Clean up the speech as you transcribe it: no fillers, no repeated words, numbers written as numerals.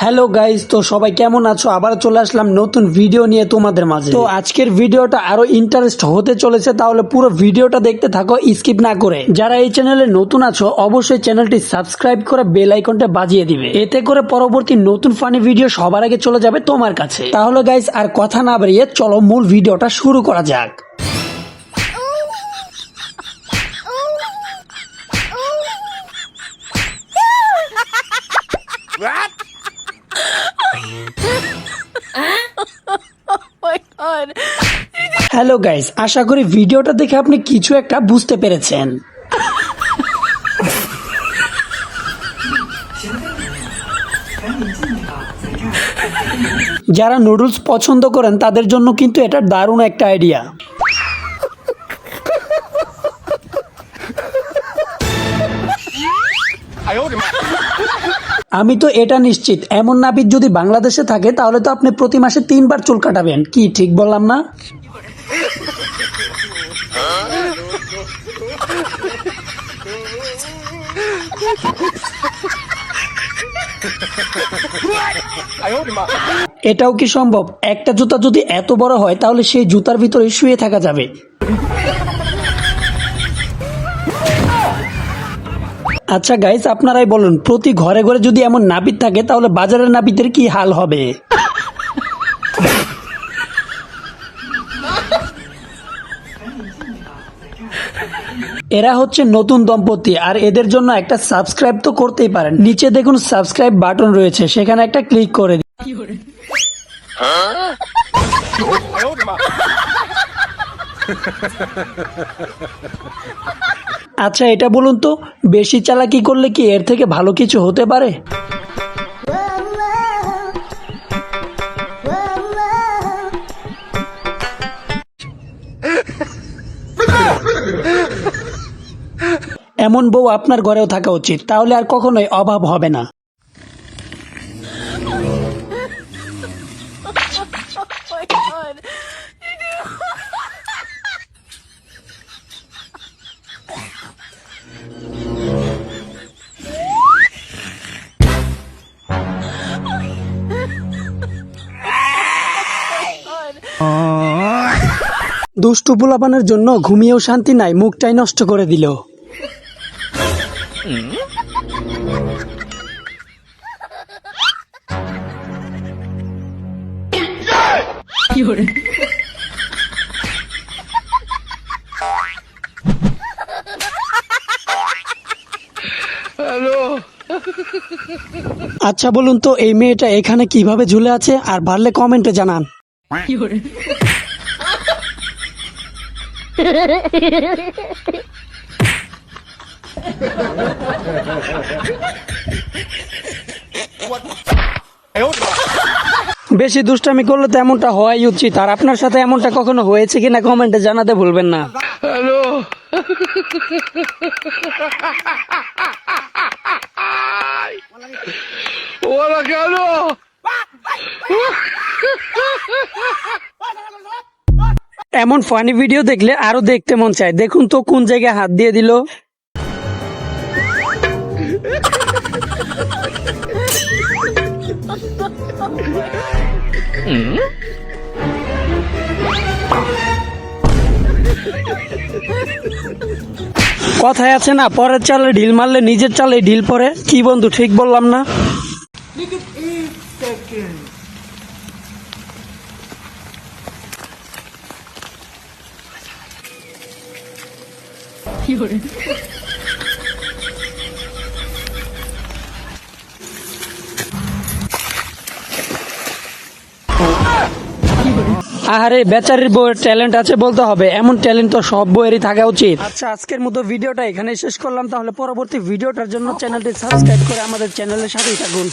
Hello guys, তো সবাই কেমন আছো? আবার চলে আসলাম নতুন ভিডিও নিয়ে তোমাদের মাঝে। তো আজকের ভিডিওটা আরো ইন্টারেস্ট হতে চলেছে, তাহলে পুরো ভিডিওটা দেখতে থাকো স্কিপ না করে। যারা এই চ্যানেলে নতুন আছো অবশ্যই চ্যানেলটি সাবস্ক্রাইব করে বেল আইকনটা বাজিয়ে দিবে, এতে করে পরবর্তী নতুন ফানি ভিডিও সবার আগে চলে যাবে তোমার কাছে। তাহলে গাইস আর কথা না বাড়িয়ে চলো মূল ভিডিওটা শুরু করা যাক। হ্যালো গাইস, আশা করি ভিডিওটা দেখে আপনি কিছু একটা বুঝতে পেরেছেন। যারা নুডলস পছন্দ করেন তাদের জন্য কিন্তু এটা দারুণ একটা আইডিয়া। আমি তো এটা নিশ্চিত, এমন নাপিত যদি বাংলাদেশে থাকে তাহলে তো আপনি প্রতি মাসে 3 বার চুল কাটাবেন। কি ঠিক বললাম না? এটাও কি সম্ভব? একটা জুতা যদি এত বড় হয় তাহলে সেই জুতার ভিতরে শুয়ে থাকা যাবে। আচ্ছা গাইস, আপনারাই বলুন, প্রতি ঘরে ঘরে যদি এমন নাপিত থাকে তাহলে বাজারের নাপিতের কি হাল হবে? এরা হচ্ছে নতুন দম্পতি, আর এদের জন্য একটা সাবস্ক্রাইব তো করতেই পারেন। নিচে দেখুন সাবস্ক্রাইব বাটন রয়েছে, সেখানে একটা ক্লিক করে দিন। আচ্ছা এটা বলুন তো, বেশি চালাকি করলে কি এর থেকে ভালো কিছু হতে পারে? এমন বউ আপনার ঘরেও থাকা উচিত, তাহলে আর কখনোই অভাব হবে না। দুষ্টু পোলাপানের জন্য ঘুমিয়েও শান্তি নাই, মুখটাই নষ্ট করে দিল। আচ্ছা বলুন তো, এই মেয়েটা এখানে কিভাবে ঝুলে আছে? আর পারলে কমেন্টে জানান। বেশি দুষ্টামি করলে তো এমনটা হওয়াই উচিত। আর আপনার সাথে এমনটা কখনো হয়েছে কিনা কমেন্টে জানাতে ভুলবেন না। হ্যালো, এমন ফানি ভিডিও দেখলে আরো দেখতে মন চায়। দেখুন তো কোন জায়গায় হাত দিয়ে দিল। কথায় আছে না, পরের চালে ঢিল মারলে নিজের চালে ঢিল পড়ে। কি বন্ধু, ঠিক বললাম না? আরে বেচারির বউয়ের ট্যালেন্ট আছে বলতে হবে, এমন ট্যালেন্ট তো সব বউয়েরই থাকা উচিত। আচ্ছা আজকের মতো ভিডিওটা এখানে শেষ করলাম, তাহলে পরবর্তী ভিডিওটার জন্য চ্যানেলটি সাবস্ক্রাইব করে আমাদের চ্যানেলের সাথেই থাকুন।